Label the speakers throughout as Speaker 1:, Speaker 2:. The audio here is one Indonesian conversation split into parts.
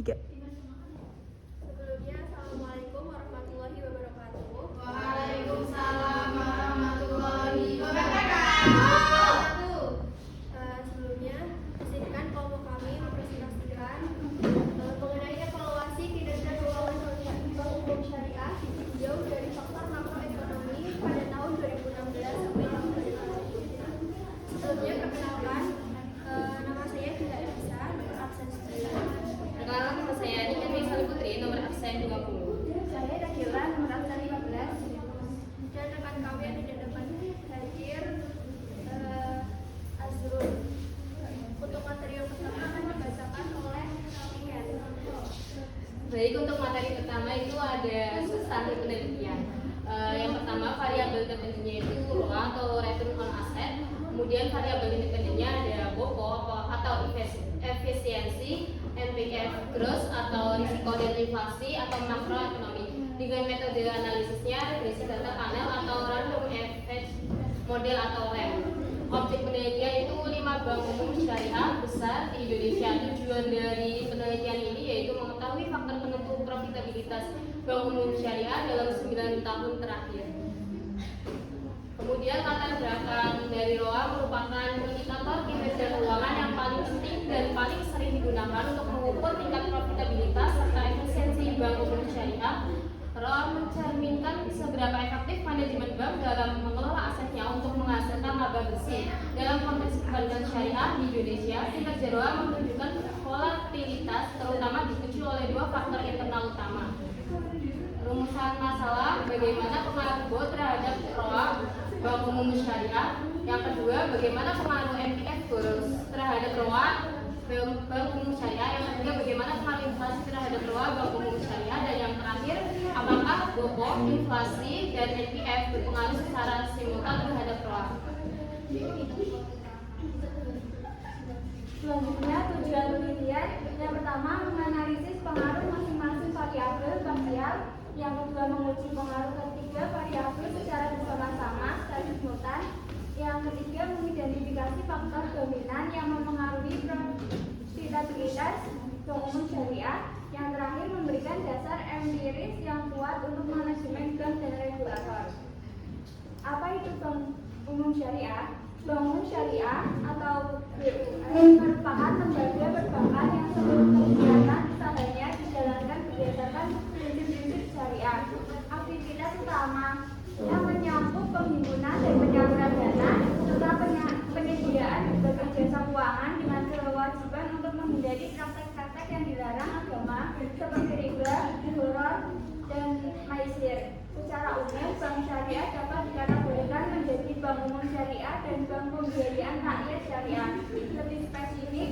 Speaker 1: 3.
Speaker 2: Sebelumnya, Assalamualaikum warahmatullahi wabarakatuh.
Speaker 3: Waalaikumsalam warahmatullahi wabarakatuh.
Speaker 2: Sebelumnya, izinkan kelompok kami mempresentasikan mengenai evaluasi kinerja keuangan Bank Umum Syariah jauh dari faktor makroekonomi pada tahun 2016 sampai tahun 2020. Sebelumnya, perkenalkan, nama saya Dinda Elisa, nomor absen 9.
Speaker 3: Perkenalkan, nama saya Nika Meisali Putri, nomor absen 20.
Speaker 2: Saya Radila, nomor absen 15. Dan rekan kami yang di depan hadir Azrul. Untuk materi yang pertama akan dibacakan oleh Rian.
Speaker 3: Baik, untuk materi pertama itu ada substansi penelitian. Yang pertama, variabel dependennya itu ROA atau return on asset. Kemudian variabel independennya ada BOPO atau efisiensi, NPF gross atau risiko dan inflasi atau makroekonomi. Dengan metode analisisnya regresi data panel atau random effect model atau RAM. Objek penelitian itu 5 bank umum syariah besar di Indonesia. Tujuan dari penelitian ini yaitu mengetahui faktor penentu profitabilitas bank umum syariah dalam 9 tahun terakhir. Kemudian latar belakang dari ROA merupakan indikator kinerja keuangan yang paling penting dan paling sering digunakan untuk mengukur tingkat profitabilitas serta efisiensi bank umum syariah. ROA mencerminkan seberapa efektif manajemen bank dalam mengelola asetnya untuk menghasilkan laba bersih. Dalam konteks perbankan syariah di Indonesia, kinerja ROA menunjukkan volatilitas terutama dipicu oleh 2 faktor internal utama. Rumusan masalah, bagaimana pengaruh BO terhadap ROA Bank Umum Syariah. Yang kedua, bagaimana pengaruh NPF gross terhadap ROA Bank Umum Syariah. Yang ketiga, bagaimana pengaruh inflasi terhadap ROA Bank Umum Syariah. Dan yang terakhir, apakah BOPO, inflasi, dan NPF berpengaruh secara simultan terhadap ROA.
Speaker 2: Selanjutnya, tujuan penelitian yang pertama menganalisis pengaruh masing-masing variabel parsial, yang kedua menguji pengaruh ketiga variabel secara bersama-sama secara simultan, yang ketiga mengidentifikasi faktor dominan yang mempengaruhi profitabilitas bank umum syariah, yang terakhir memberikan dasar empiris yang kuat untuk manajemen bank dan regulator. Apa itu bank umum syariah? Bank Umum Syariah atau BUS merupakan lembaga perbankan yang seluruh kegiatan usahanya dijalankan berdasarkan prinsip-prinsip syariah. Aktivitas utama yang menyangkut penghimpunan dan penyaluran dana serta penyediaan berbagai jasa keuangan dengan kewajiban untuk menghindari praktek-praktek yang dilarang agama seperti riba, gharar, dan maisir. Secara umum, bank syariah dapat dikategorikan menjadi bank umum syariah dan bank pembiayaan rakyat syariah. Lebih spesifik,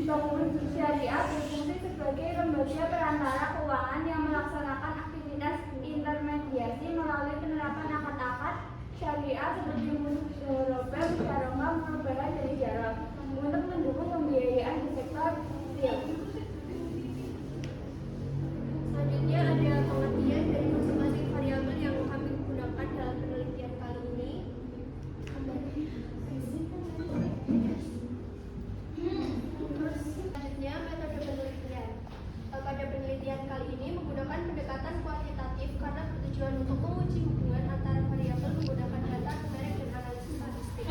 Speaker 2: bank umum syariah berfungsi sebagai lembaga perantara keuangan yang melaksanakan aktivitas intermediasi melalui penerapan akad-akad syariah seperti mudharabah, musyarakah, murabahah, dan ijarah untuk mendukung pembiayaan di sektor real. Selanjutnya ada pengertian dari masing-masing variabel yang kami gunakan dalam penelitian kali ini. Selanjutnya metode penelitian. Pada penelitian kali ini menggunakan pendekatan kuantitatif karena bertujuan untuk menguji hubungan antara variabel menggunakan data numerik dan analisis statistik.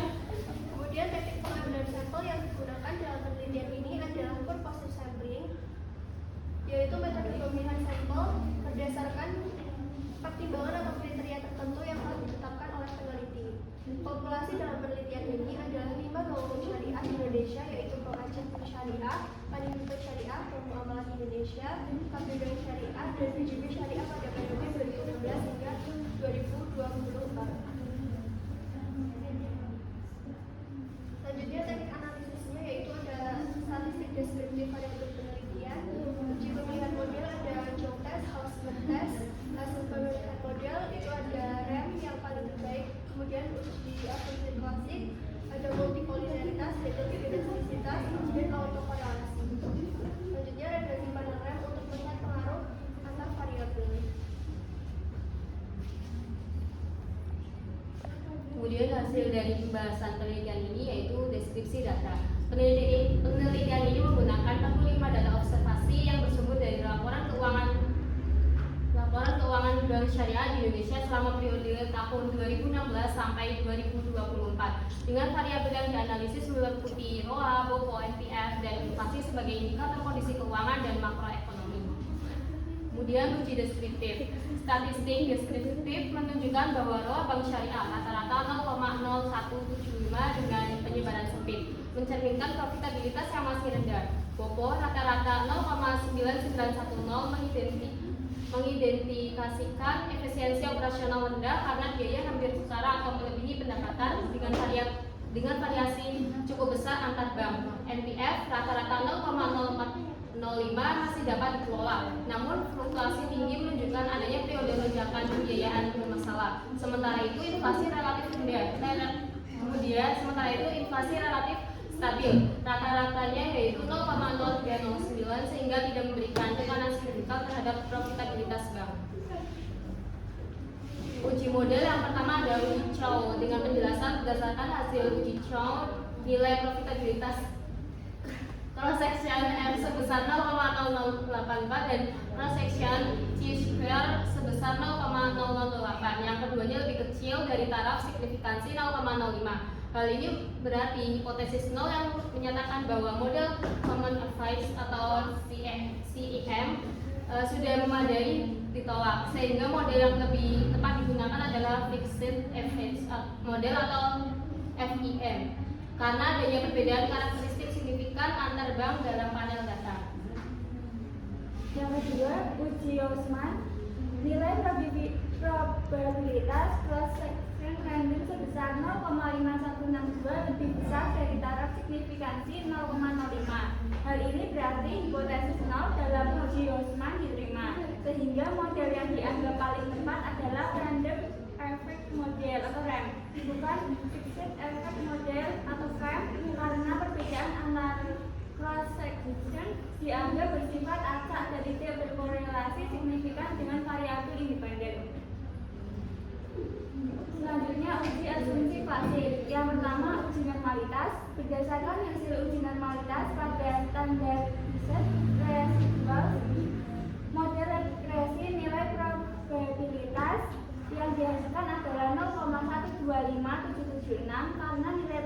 Speaker 2: Kemudian teknik pengambilan sampel yang digunakan dalam penelitian ini adalah purposive sampling, yaitu metode pemilihan sampel berdasarkan pertimbangan atau kriteria tertentu yang telah ditetapkan oleh peneliti. Populasi dalam penelitian ini adalah 5 bank umum syariah di Indonesia, yaitu Bank Aceh Syariah, Panintuta Syariah, Bank Muamalah Indonesia, KBBI Syariah, dan BJB Syariah pada periode 2016 hingga 2024. Selanjutnya teknik analisisnya yaitu ada statistik deskriptif pada bentuk penelitian, uji pemilihan model ada job test, Hausman test, hasil pemilihan model itu ada RAM yang paling terbaik, kemudian uji asumsi klasik, ada multikolinialitas, heterogenesitas, kemudian autokorelasi. Selanjutnya regresi panel RAM untuk melihat pengaruh antar variabel.
Speaker 3: Kemudian hasil dari pembahasan penelitian ini yaitu deskripsi data. Penelitian ini menggunakan 45 data observasi yang keuangan syariah di Indonesia selama periode tahun 2016 sampai 2024 dengan variabel yang dianalisis meliputi ROA, BOPO, NPF, dan inflasi sebagai indikator kondisi keuangan dan makroekonomi. Kemudian uji deskriptif. Statistik deskriptif menunjukkan bahwa ROA bank syariah rata-rata 0,0175 dengan penyebaran sempit, mencerminkan profitabilitas yang masih rendah. BOPO rata-rata 0,9910 mengidentifikasikan efisiensi operasional rendah karena biaya hampir setara atau melebihi pendapatan dengan variasi cukup besar antar bank. NPF rata-rata 0,0405 masih dapat dikelola, namun fluktuasi tinggi menunjukkan adanya periode lonjakan pembiayaan bermasalah. Sementara itu inflasi relatif stabil, rata-ratanya yaitu 0,0309 sehingga tidak memberikan tekanan signifikan terhadap profitabilitas bank. Uji model yang pertama ada uji Chow dengan penjelasan berdasarkan hasil uji Chow nilai profitabilitas cross section R sebesar 0,0084 dan cross section C-square sebesar 0,008. Yang keduanya lebih kecil dari taraf signifikansi 0,05. Hal ini berarti hipotesis 0 yang menyatakan bahwa model Common Advice atau CEM sudah memadai ditolak, sehingga model yang lebih tepat digunakan adalah Fixed Average Model atau FIM karena adanya perbedaan karakteristik signifikan antar bank dalam panel data.
Speaker 2: Yang kedua, uji Osman, nilai probabilitas cross section random sebesar 0,5162 lebih besar dari taraf signifikansi 0,05. Hal ini berarti hipotesis 0 dalam uji Osman diterima, sehingga model yang dianggap paling tepat adalah Random Effect Model atau RAM, bukan Fixed Effect Model atau FEM, karena perbedaan antar cross section dianggap bersifat acak dan tidak berkorelasi signifikan dengan variabel independen. Selanjutnya uji asumsi klasik. Yang pertama uji normalitas. Berdasarkan hasil uji normalitas pada standar residual model regresi, nilai probabilitas yang dihasilkan adalah 0,125776 karena nilai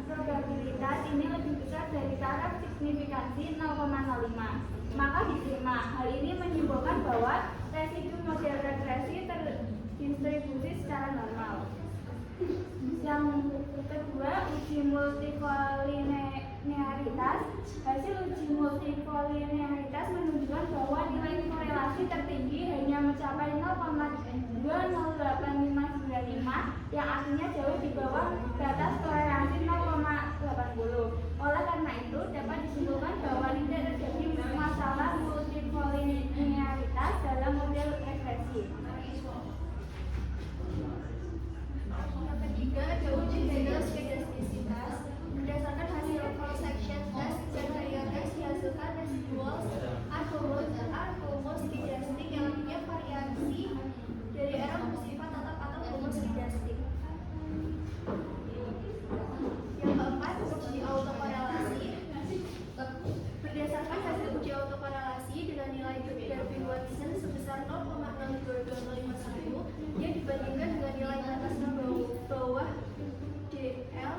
Speaker 2: probabilitas ini lebih besar dari taraf signifikansi 0,05, maka diterima. Hal ini menyimpulkan bahwa residu model regresi terdistribusi secara normal. Yang kedua, uji multikolinearitas. Hasil uji multikolinearitas menunjukkan bahwa nilai korelasi tertinggi hanya mencapai 0,20855, yang artinya jauh di bawah batas toleransi 0,80. Oleh karena itu, dapat disimpulkan bahwa tidak terjadi masalah multikolinearitas dalam model regresi.
Speaker 1: Yang ketiga ada uji gagal skedastisitas. Berdasarkan hasil cross section test dan area test dihasilkan residual homoskedastik yang punya variasi dari era bersifat tetap atau homoskedastik. Yang keempat uji autokorelasi. Berdasarkan hasil uji autokorelasi dengan nilai Darby Watson sebesar 0,62251 yang dibandingkan dengan nilai batas bawah DL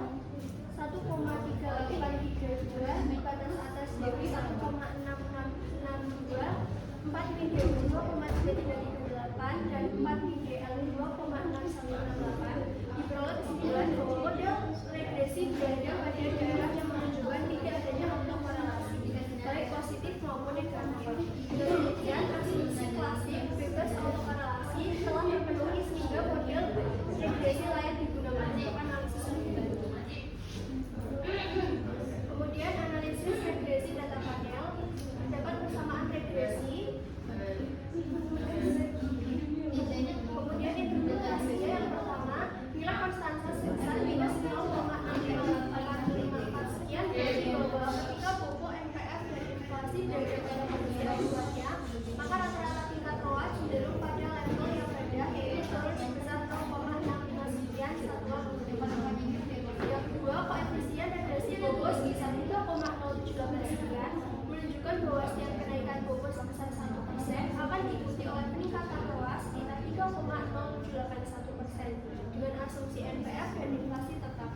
Speaker 1: 1,3832, batas atas DB 1,6662, 4 min DL 2,3338 dan 4 min DL 2,6168. Diperoleh kesimpulan bahwa model regresi berada pada daerah yang menunjukkan tidak adanya autokorelasi baik positif maupun negatif. Kemudian asumsi klasik bebas autokorelasi telah terpenuhi sehingga model regresi layak digunakan untuk analisis lebih lanjut. Kemudian analisis regresi data panel dapat persamaan regresi. Kemudian interpretasinya yang pertama, bila konstansa sebesar minus 0,68454 sekian dari bawah ketika BOPO, NPF, dan inflasi dari pada kebijakannya, maka rata-rata tingkat ROA cenderung pada level yang rendah, yaitu turun sebesar 0,65 sekian satuan untuk yang kedua, koefisien regresi BOPO sebesar 3,078 sekian menunjukkan bahwa setiap kenaikan BOPO sebesar 1% akan diikuti oleh peningkatan ROA asumsi NPF dan inflasi tetap.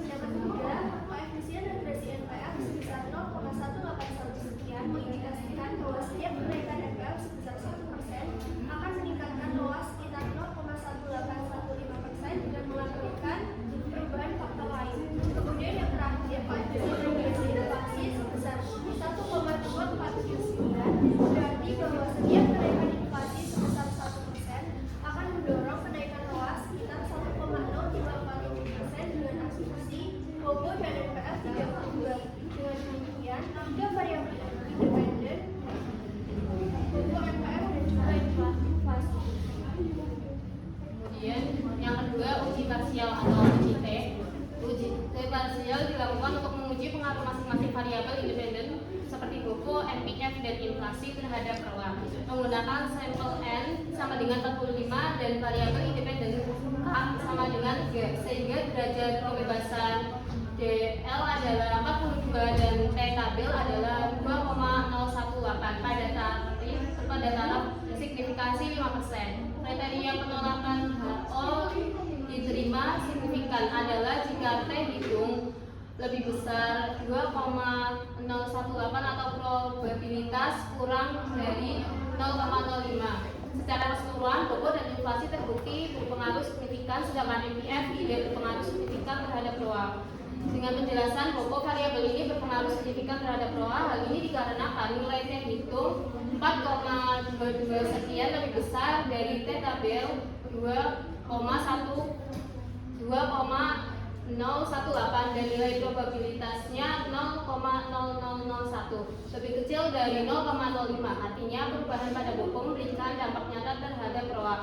Speaker 1: Yang ketiga, koefisien regresi NPF sebesar 0,181 sekian mengindikasikan bahwa setiap kenaikan NPF sebesar 1% akan meningkatkan ROA sekitar 0,1815% dengan melakukan perubahan faktor lain. Kemudian yang terakhir, koefisien regresi inflasi sebesar 1,2439 berarti bahwa setiap kenaikan inflasi sebesar 1% akan mendorong kenaikan ROA sekitar 1,0347% dengan asumsi Bobo dan NPF 32. Dengan demikian, tiga variabel independen Bobo, NPF, dan juga inflasi.
Speaker 3: Kemudian yang kedua, uji parsial atau uji T. Uji T parsial dilakukan untuk menguji pengaruh masing-masing variabel independen seperti Bobo, NPF, dan inflasi terhadap ROA menggunakan sampel N sama dengan 45 dan variabel independen K sama dengan G, sehingga derajat kebebasan DL adalah 42 dan T tabel adalah 2,018 pada taraf signifikansi 5%. Kriteria penolakan HO diterima signifikan adalah jika T hitung lebih besar 2,018 atau probabilitas kurang dari 0,05. Secara keseluruhan, Bobo dan inflasi terbukti berpengaruh signifikan, sedangkan NPF tidak berpengaruh signifikan terhadap ROA. Dengan penjelasan Bobo variabel ini berpengaruh signifikan terhadap ROA, hal ini dikarenakan nilai T hitung 4,22 sekian lebih besar dari T tabel 2,018 dan nilai probabilitasnya 0,0001 lebih kecil dari 0,05. Artinya perubahan pada Bobo memberikan dampak nyata terhadap ROA.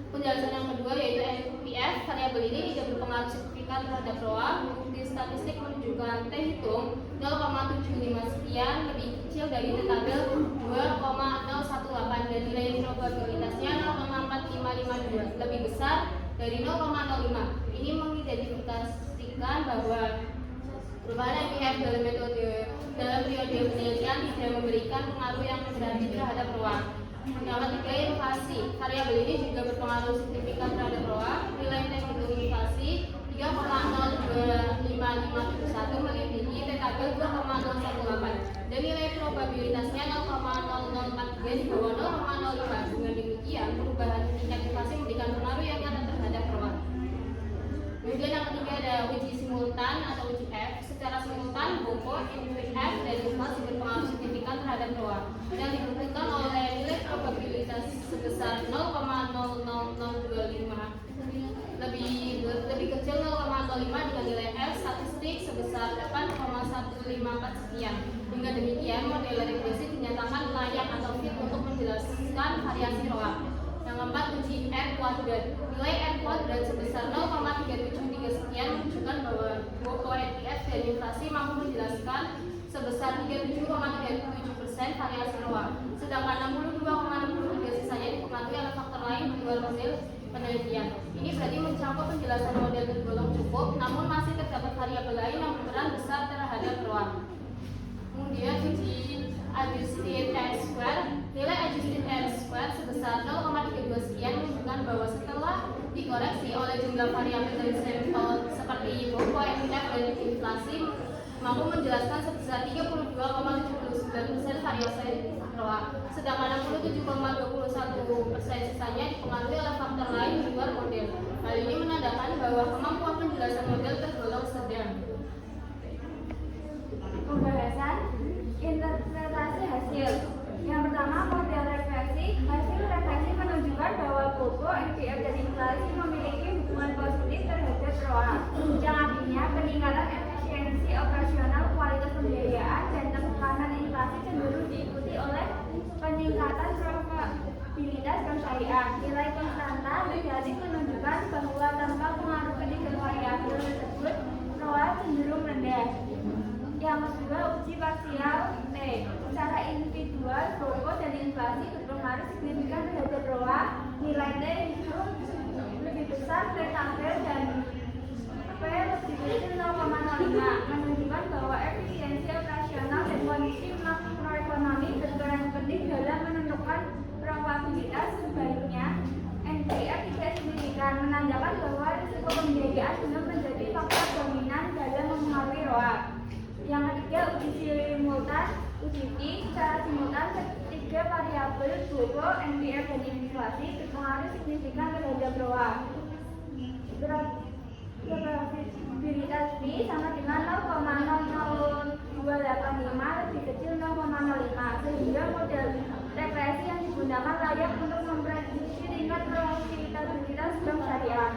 Speaker 3: Penjelasan yang kedua yaitu NPF variabel ini tidak berpengaruh signifikan terhadap ROA. Bukti statistik menunjukkan T hitung 0,75 sekian lebih kecil dari T tabel 2,018 dan nilai probabilitasnya 0,4552 lebih besar dari 0,05. Ini mengidentifikasikan bahwa perubahan NPF dalam periode penelitian tidak memberikan pengaruh yang berarti terhadap ROA. Yang ketiga, inflasi. Variabel ini juga berpengaruh signifikan terhadap ROA. Nilai T hitung inflasi 3,02551 melebihi T tabel 2,018 dan nilai probabilitasnya 0,0043 di bawah 0,05. Dengan demikian, perubahan tingkat inflasi memberikan pengaruh yang nyata terhadap ROA. Kemudian yang ketiga ada uji simultan atau uji F. Secara simultan, Bobo, NPF, dan inflasi berpengaruh signifikan terhadap ROA yang dibuktikan oleh nilai probabilitas sebesar 0,00025 lebih kecil 0,05 dengan nilai F statistik sebesar 8,154 sekian. Hingga demikian, model regresi dinyatakan layak atau fit untuk menjelaskan variasi ROA. Yang keempat, uji R kuadrat. Nilai R kuadrat sebesar 0,373 sekian menunjukkan bahwa Bobo, NPF, dan inflasi mampu menjelaskan sebesar 37,37% variasi ROA. Sedangkan 62,63 sisanya dipengaruhi oleh faktor lain di luar hasil penelitian. Ini berarti mencakup penjelasan model tergolong cukup, namun masih terdapat variabel lain yang berperan besar terhadap ROA. Kemudian uji adjusted R-square. Nilai adjusted R-square sebesar 0,32 sekian menunjukkan bahwa setelah dikoreksi oleh jumlah variabel dari sampel seperti Bobo, NPF, dan inflasi mampu menjelaskan sebesar 32,79% variasi ROA, sedangkan 67,21% sisanya dipengaruhi oleh faktor lain di luar model. Hal ini menandakan bahwa kemampuan penjelasan model tergolong sedang.
Speaker 2: Pembahasan interpretasi hasil. Yang pertama, model refleksi. Hasil refleksi menunjukkan bahwa Bobo, NPF, dan inflasi memiliki hubungan positif terhadap ROA, yang artinya peningkatan efisiensi operasional, kualitas pembiayaan, dan tekanan inflasi cenderung diikuti oleh peningkatan probabilitas kesyai'an. Nilai konstanta negatif menunjukkan bahwa tanpa pengaruh ketiga variabel tersebut, ROA cenderung rendah. Yang kedua, uji parsial T. Secara individual, Bobo dan inflasi berpengaruh signifikan terhadap ROA. Nilai T itu lebih besar dari tabel dan P lebih kecil 0,05, menunjukkan bahwa efisiensi operasional dan kondisi makroekonomi berperan penting dalam menentukan probabilitas. Sebaliknya, NPF tidak signifikan, menandakan bahwa risiko belum menjadi faktor dominan dalam mempengaruhi ROA. Yang ketiga, uji simultan, uji secara simultan ketiga variabel bobo, NPR, dan inflasi berpengaruh signifikan terhadap ROA. Probabilitas B sama dengan 0,00285 lebih kecil 0,05, sehingga model regresi yang digunakan layak untuk memprediksi tingkat profitabilitas bank syariah.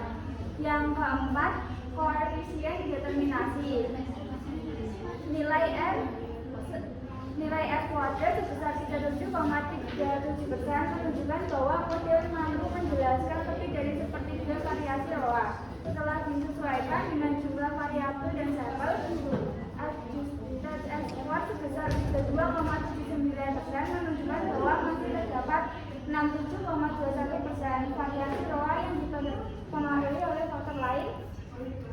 Speaker 2: Yang keempat, koefisien determinasi. Nilai R kuadrat sebesar 37,37% menunjukkan bahwa model mampu menjelaskan lebih dari sepertiga variasi ROA. Setelah disesuaikan dengan jumlah variabel dan sampel, adjusted R kuadrat sebesar 32,79% menunjukkan bahwa masih terdapat 67,21% variasi ROA yang dipengaruhi oleh faktor lain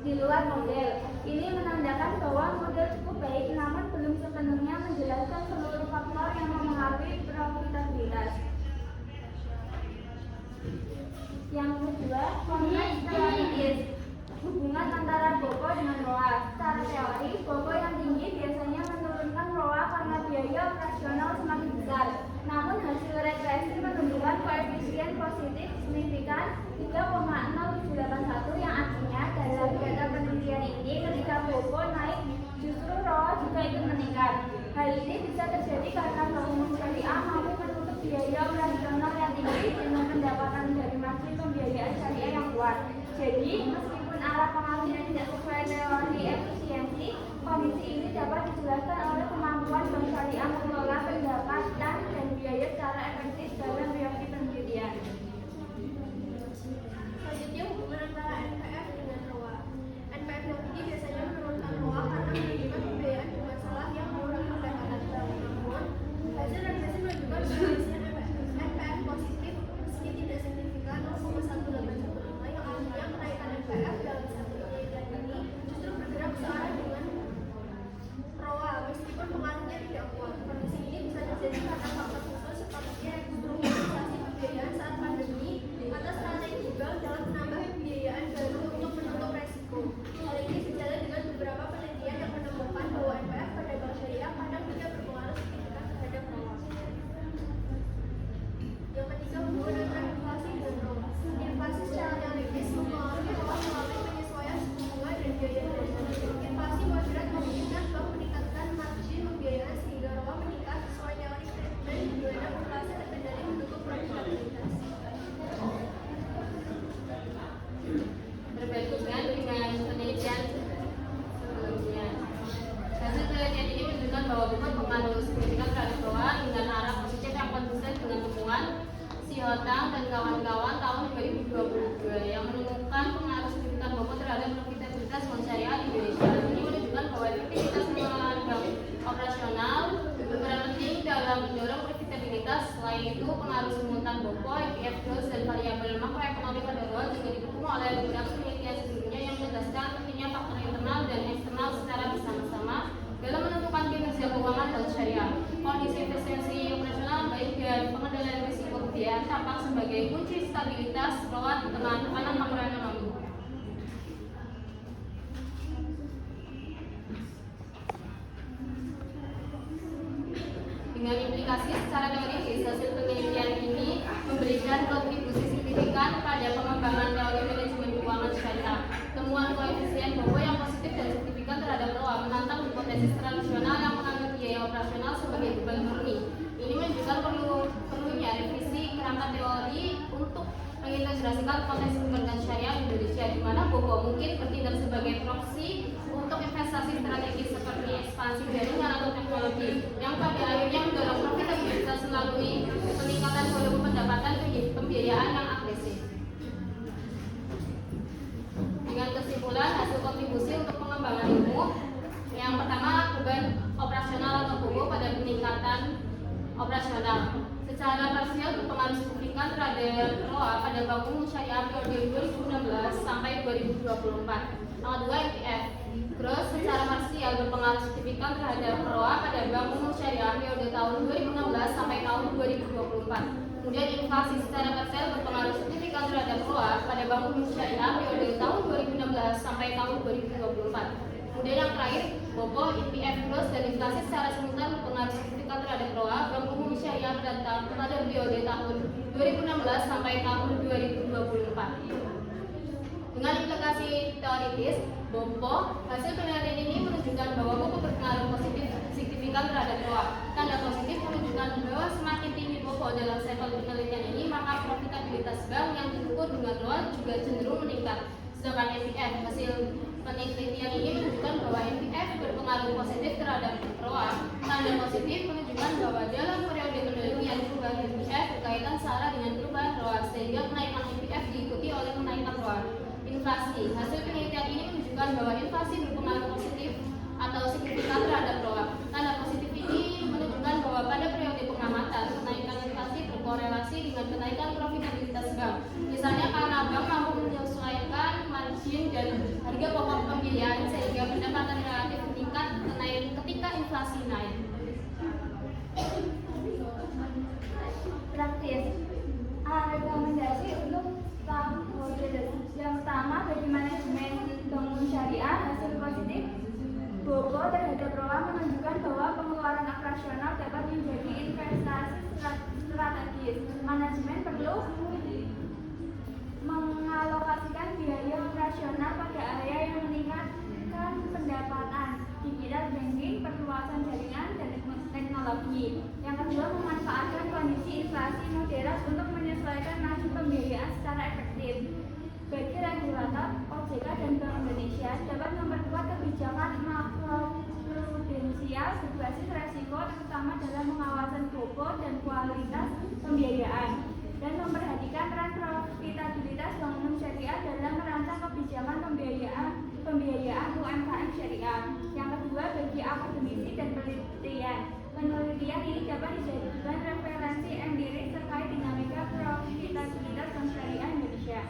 Speaker 2: di luar model. Ini menandakan bahwa model cukup baik, namun belum sepenuhnya menjelaskan seluruh faktor yang mempengaruhi profitabilitas. Yang kedua, koneksitas, hubungan antara bobo dengan ROA. Secara teori, bobo yang tinggi biasanya menurunkan ROA karena biaya operasional semakin besar. Namun hasil regresi menunjukkan koefisien positif signifikan 3,0781 yang artinya dalam data penelitian ini ketika bobo naik justru ROA juga ikut meningkat. Hal ini bisa terjadi karena bank syariah mampu menutup biaya operasional yang tinggi dengan pendapatan dari margin pembiayaan syariah yang kuat. Jadi meskipun arah pengaruhnya tidak sesuai teori efisiensi, kondisi ini dapat dijelaskan oleh kemampuan bank syariah mengelola pendapatan dan biaya secara efektif dalam reaksi penelitian.
Speaker 1: Selanjutnya, hubungan antara NPF dengan ROA. NPF yang tinggi biasanya menurunkan ROA karena menerima pembiayaan dengan salah yang mengurangi pendapatan bank. Namun, hasil regresi menunjukkan koefisien NPF positif meski tidak signifikan 0,1815 yang artinya kenaikan NPF dalam satu penelitian ini justru bergerak searah dengan ROA meskipun pengaruhnya tidak kuat. Kondisi ini bisa terjadi karena faktor khusus seperti restrukturisasi pembiayaan saat pandemi atau strategi bank dalam menambah pembiayaan baru untuk menutup resiko. Hal ini sejalan dengan beberapa penelitian yang menemukan bahwa NPF pada bank syariah kadang tidak berpengaruh signifikan terhadap ROA. Yang ketiga, hubungan antara inflasi dan ROA. Inflasi secara teoritis mempengaruhi ROA melalui penyesuaian suku bunga dan biaya dasar. Inflasi moderat memungkinkan bank meningkatkan margin pembiayaan sehingga ROA meningkat sesuai teori Friedman di mana inflasi terkendali mendukung profitabilitas.
Speaker 3: Berbandingkan dengan penelitian sebelumnya, hasil penelitian ini menunjukkan bahwa bukan pengaruh signifikan terhadap ROA dengan arah positif yang konsisten dengan temuan Siotang dan kawan-kawan tahun 2022 yang menemukan pengaruh signifikan bobo terhadap profitabilitas bank syariah di Indonesia. Ini menunjukkan bahwa efektivitas pengelolaan bank operasional berperan penting dalam mendorong profitabilitas. Selain itu, pengaruh simultan bobo, NPF growth, dan variabel makroekonomi pada ROA juga didukung oleh beberapa penelitian sebelumnya yang menegaskan pentingnya faktor internal dan eksternal secara bersama-sama dalam menentukan kinerja keuangan bank syariah. Kondisi efisiensi operasional baik dan pengendalian risiko pembiayaan tampak sebagai kunci stabilitas ROA di tengah tekanan makroekonomi. Dengan implikasi secara teoritis, hasil penelitian ini memberikan kontribusi signifikan pada pengembangan teori manajemen keuangan syariah. Temuan koefisien bobo yang positif dan signifikan terhadap ROA menantang hipotesis tradisional yang menganggap biaya operasional sebagai beban murni. Ini menunjukkan perlunya revisi kerangka teori untuk mengintegrasikan potensi perbankan syariah di Indonesia, di mana bobo mungkin bertindak sebagai proksi untuk investasi strategis seperti ekspansi jaringan atau teknologi yang pada akhirnya mendorong profitabilitas melalui peningkatan volume pendapatan pembiayaan yang agresif. Dengan kesimpulan hasil kontribusi untuk pengembangan ilmu, yang pertama beban operasional atau bobo pada peningkatan operasional secara parsial berpengaruh signifikan terhadap ROA pada bank umum syariah periode 2016 sampai 2024. Nomor 2, NPF growth secara parsial berpengaruh signifikan terhadap ROA pada bank umum syariah periode tahun 2016 sampai tahun 2024. Kemudian inflasi secara parsial berpengaruh signifikan terhadap ROA pada Bank Umum Syariah periode tahun 2016 sampai tahun 2024. Kemudian yang terakhir, BOPO, IPF growth dan inflasi secara simultan berpengaruh signifikan terhadap ROA Bank Umum Syariah pada periode tahun 2016 sampai tahun 2024. Dengan implikasi teoritis, BOPO, hasil penelitian ini menunjukkan bahwa BOPO berpengaruh positif signifikan terhadap ROA. Tanda positif menunjukkan bahwa semakin tinggi BOPO dalam sampel penelitian ini, maka profitabilitas bank yang diukur dengan ROA juga cenderung meningkat. Sedangkan NPF, hasil penelitian ini menunjukkan bahwa NPF berpengaruh positif terhadap ROA. Tanda positif menunjukkan bahwa dalam periode penelitian perubahan NPF berkaitan searah dengan perubahan ROA, sehingga kenaikan NPF diikuti oleh kenaikan ROA. Inflasi, hasil penelitian ini menunjukkan bahwa inflasi berpengaruh positif atau signifikan terhadap ROA. Tanda positif ini menunjukkan bahwa pada periode pengamatan, kenaikan inflasi berkorelasi dengan kenaikan profitabilitas bank. Misalnya karena bank mampu menyesuaikan margin dan harga pokok pembiayaan sehingga pendapatan relatif meningkat ketika inflasi naik.
Speaker 2: Praktis. Rekomendasi untuk tahun yang pertama, bagi manajemen Bank Umum Syariah, hasil positif BOPO terhadap ROA menunjukkan bahwa pengeluaran operasional dapat menjadi investasi strategis. Manajemen perlu mengalokasikan biaya operasional pada area yang meningkatkan pendapatan, digital banking, perluasan jaringan, dan teknologi. Yang kedua, memanfaatkan kondisi inflasi moderat untuk menyesuaikan laju pembiayaan secara efektif. Bagi regulator, OJK dan Bank Indonesia dapat memperkuat kebijakan makroprudensial berbasis resiko, terutama dalam pengawasan BOPO dan kualitas pembiayaan, dan memperhatikan peran profitabilitas Bank Umum Syariah dalam merancang kebijakan pembiayaan UMKM Syariah. Yang kedua, bagi akademisi dan penelitian ini dapat dijadikan referensi empiris terkait dinamika profitabilitas Bank Syariah Indonesia.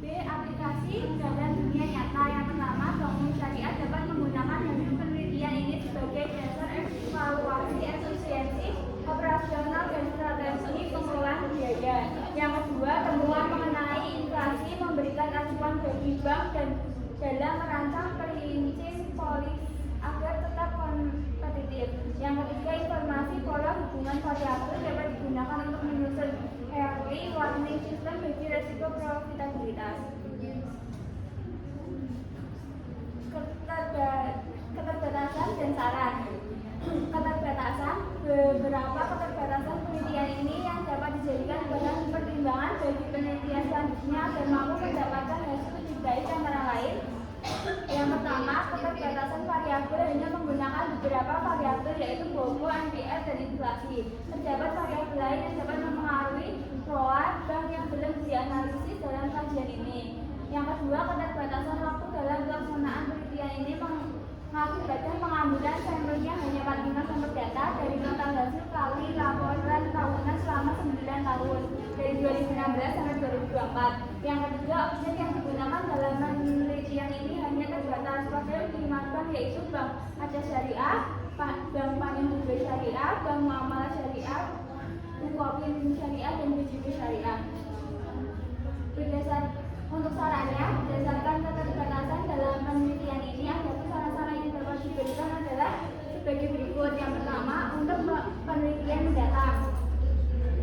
Speaker 2: B. Aplikasi dalam dunia nyata. Yang pertama, Bank Umum Syariah dapat menggunakan hasil penelitian ini sebagai dasar evaluasi efisiensi operasional dan strategi pengelolaan biaya. Yang kedua, temuan mengenai inflasi memberikan acuan bagi bank dan dalam merancang prinsip polis agar tetap kompetitif. Yang ketiga, informasi pola hubungan variabel dapat digunakan untuk menyusun early warning system bagi resiko profitabilitas. Keterbatasan dan saran. Keterbatasan, beberapa keterbatasan penelitian ini yang dapat dijadikan bahan pertimbangan bagi penelitian selanjutnya agar mampu mendapatkan hasil lebih baik antara lain. Yang pertama, keterbatasan variabel hanya menggunakan beberapa variabel yaitu BOPO, NPF, dan inflasi. Terdapat variabel lain yang dapat mempengaruhi ROA bank yang belum dianalisis dalam kajian ini. Yang kedua, keterbatasan waktu dalam pelaksanaan penelitian ini mengakibatkan pengambilan sampelnya hanya 45 sampel data dari total hasil kali laporan tahunan selama 9 tahun dari 2016 sampai 2024. Yang ketiga, objek yang digunakan dalam penelitian ini hanya terbatas pada 5 bank yaitu Bank Aceh Syariah, Bank Panin Dubai Syariah, Bank Muamalah Syariah, Bukopin Syariah, dan BJB Syariah. Untuk sarannya, berdasarkan keterbatasan dalam penelitian ini, ada saran-saran yang dapat diberikan adalah sebagai berikut. Yang pertama, untuk penelitian mendatang.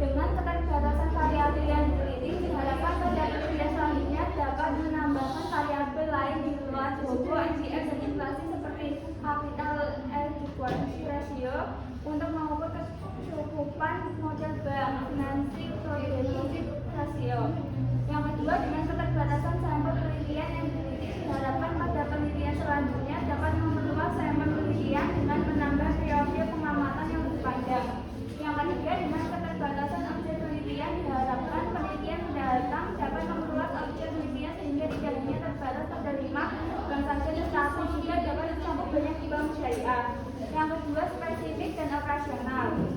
Speaker 2: Dengan keterbatasan variabel yang diteliti, diharapkan pada penelitian selanjutnya dapat menambahkan variabel lain di luar BOPO, NPF, dan inflasi seperti capital adequacy ratio untuk mengukur kecukupan modal bank, financing deposit ratio. Yang kedua, dengan keterbatasan sampel penelitian yang diteliti, diharapkan pada penelitian selanjutnya dapat memperluas sampel penelitian dengan menambah periode pengamatan yang lebih panjang. Yang ketiga, dengan keterbatasan objek penelitian, diharapkan penelitian mendatang dapat memperluas objek penelitian sehingga tidak hanya terbatas pada 5 bank saja, tetapi juga dapat mencakup banyak bank syariah. Yang kedua, spesifik dan operasional.